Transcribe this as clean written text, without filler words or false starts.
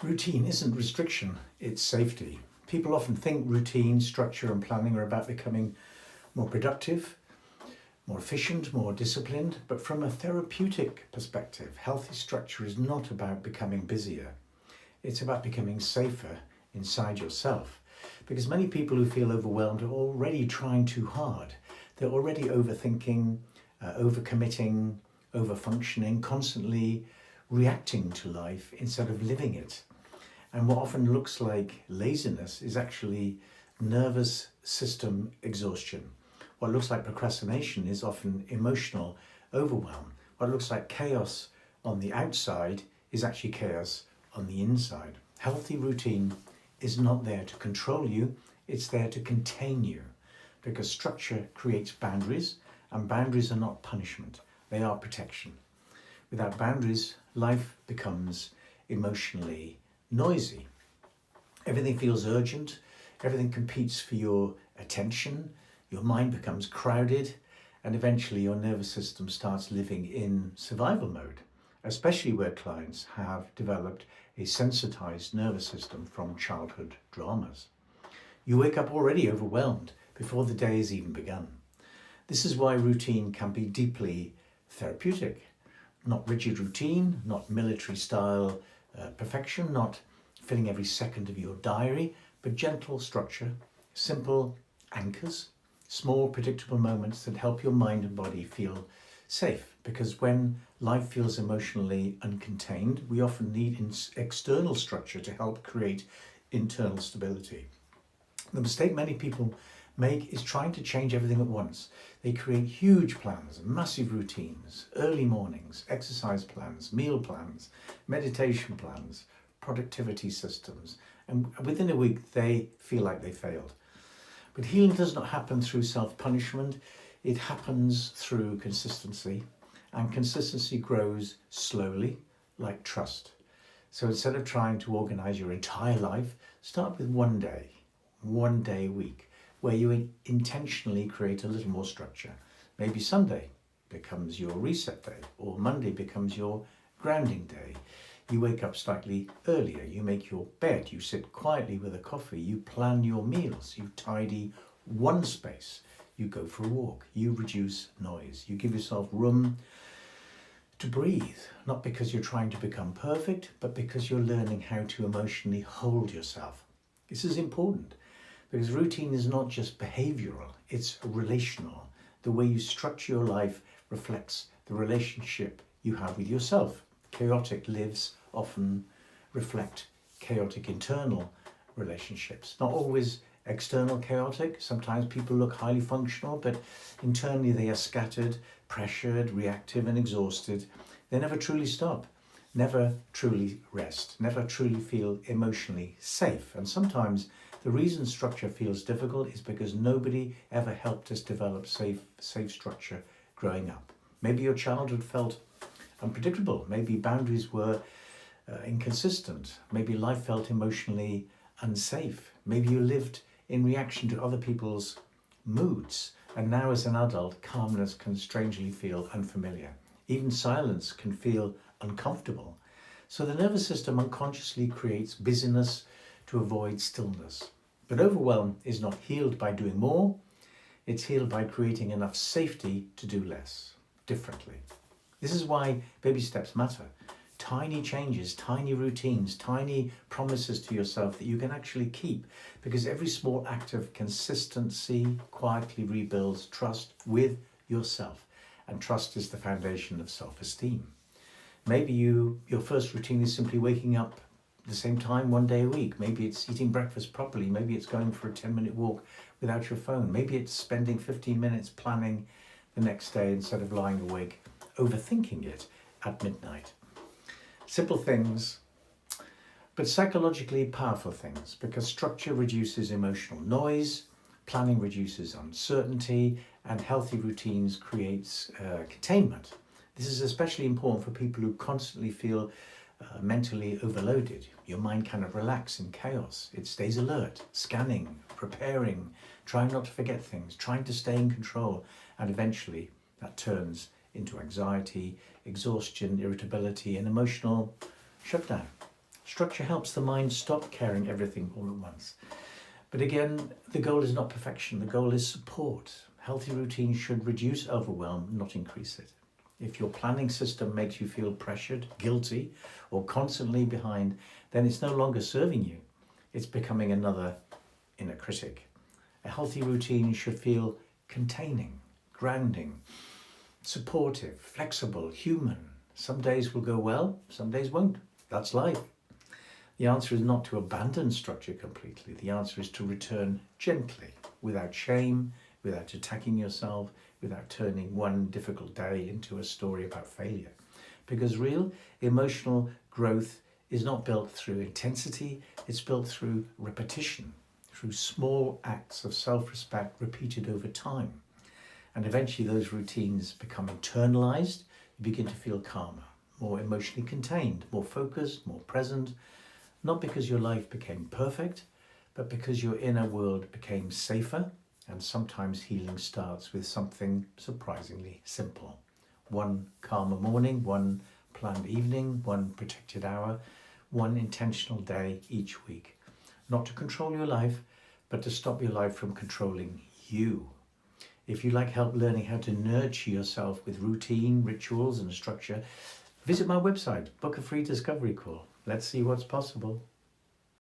Routine isn't restriction, it's safety. People often think routine, structure and planning are about becoming more productive, more efficient, more disciplined, but from a therapeutic perspective, healthy structure is not about becoming busier. It's about becoming safer inside yourself. Because many people who feel overwhelmed are already trying too hard. They're already overthinking, overcommitting, overfunctioning, constantly reacting to life instead of living it. And what often looks like laziness is actually nervous system exhaustion. What looks like procrastination is often emotional overwhelm. What looks like chaos on the outside is actually chaos on the inside. Healthy routine is not there to control you, it's there to contain you. Because structure creates boundaries, and boundaries are not punishment, they are protection. Without boundaries, life becomes emotionally noisy. Everything feels urgent, everything competes for your attention, your mind becomes crowded, and eventually your nervous system starts living in survival mode, especially where clients have developed a sensitized nervous system from childhood dramas. You wake up already overwhelmed before the day has even begun. This is why routine can be deeply therapeutic. Not rigid routine, not military style perfection, not filling every second of your diary, but gentle structure, simple anchors, small predictable moments that help your mind and body feel safe. Because when life feels emotionally uncontained, we often need external structure to help create internal stability. The mistake many people make is trying to change everything at once. They create huge plans, massive routines, early mornings, exercise plans, meal plans, meditation plans, productivity systems, and within a week they feel like they failed. But healing does not happen through self-punishment, it happens through consistency, and consistency grows slowly, like trust. So instead of trying to organize your entire life, start with one day a week, where you intentionally create a little more structure. Maybe Sunday becomes your reset day, or Monday becomes your grounding day. You wake up slightly earlier, you make your bed, you sit quietly with a coffee, you plan your meals, you tidy one space, you go for a walk, you reduce noise, you give yourself room to breathe, not because you're trying to become perfect, but because you're learning how to emotionally hold yourself. This is important because routine is not just behavioral, it's relational. The way you structure your life reflects the relationship you have with yourself. Chaotic lives often reflect chaotic internal relationships. Not always external chaotic. Sometimes people look highly functional, but internally they are scattered, pressured, reactive and exhausted. They never truly stop, never truly rest, never truly feel emotionally safe. And sometimes the reason structure feels difficult is because nobody ever helped us develop safe structure growing up. Maybe your childhood felt unpredictable. Maybe boundaries were inconsistent. Maybe life felt emotionally unsafe. Maybe you lived in reaction to other people's moods. And now as an adult, calmness can strangely feel unfamiliar. Even silence can feel uncomfortable. So the nervous system unconsciously creates busyness to avoid stillness. But overwhelm is not healed by doing more. It's healed by creating enough safety to do less, differently. This is why baby steps matter. Tiny changes, tiny routines, tiny promises to yourself that you can actually keep, because every small act of consistency quietly rebuilds trust with yourself. And trust is the foundation of self-esteem. Maybe your first routine is simply waking up the same time one day a week. Maybe it's eating breakfast properly. Maybe it's going for a 10-minute walk without your phone. Maybe it's spending 15 minutes planning the next day instead of lying awake overthinking it at midnight. Simple things, but psychologically powerful things, because structure reduces emotional noise, planning reduces uncertainty, and healthy routines creates containment. This is especially important for people who constantly feel mentally overloaded. Your mind cannot relax in chaos. It stays alert, scanning, preparing, trying not to forget things, trying to stay in control, and eventually that turns into anxiety, exhaustion, irritability, and emotional shutdown. Structure helps the mind stop caring everything all at once. But again, the goal is not perfection, the goal is support. Healthy routines should reduce overwhelm, not increase it. If your planning system makes you feel pressured, guilty, or constantly behind, then it's no longer serving you. It's becoming another inner critic. A healthy routine should feel containing, grounding, supportive, flexible, human. Some days will go well, some days won't. That's life. The answer is not to abandon structure completely. The answer is to return gently, without shame, without attacking yourself, without turning one difficult day into a story about failure. Because real emotional growth is not built through intensity, it's built through repetition, through small acts of self-respect repeated over time. And eventually those routines become internalized, you begin to feel calmer, more emotionally contained, more focused, more present, not because your life became perfect, but because your inner world became safer. And sometimes healing starts with something surprisingly simple. One calmer morning, one planned evening, one protected hour, one intentional day each week. Not to control your life, but to stop your life from controlling you. If you'd like help learning how to nurture yourself with routine, rituals and structure, visit my website, book a free discovery call. Let's see what's possible.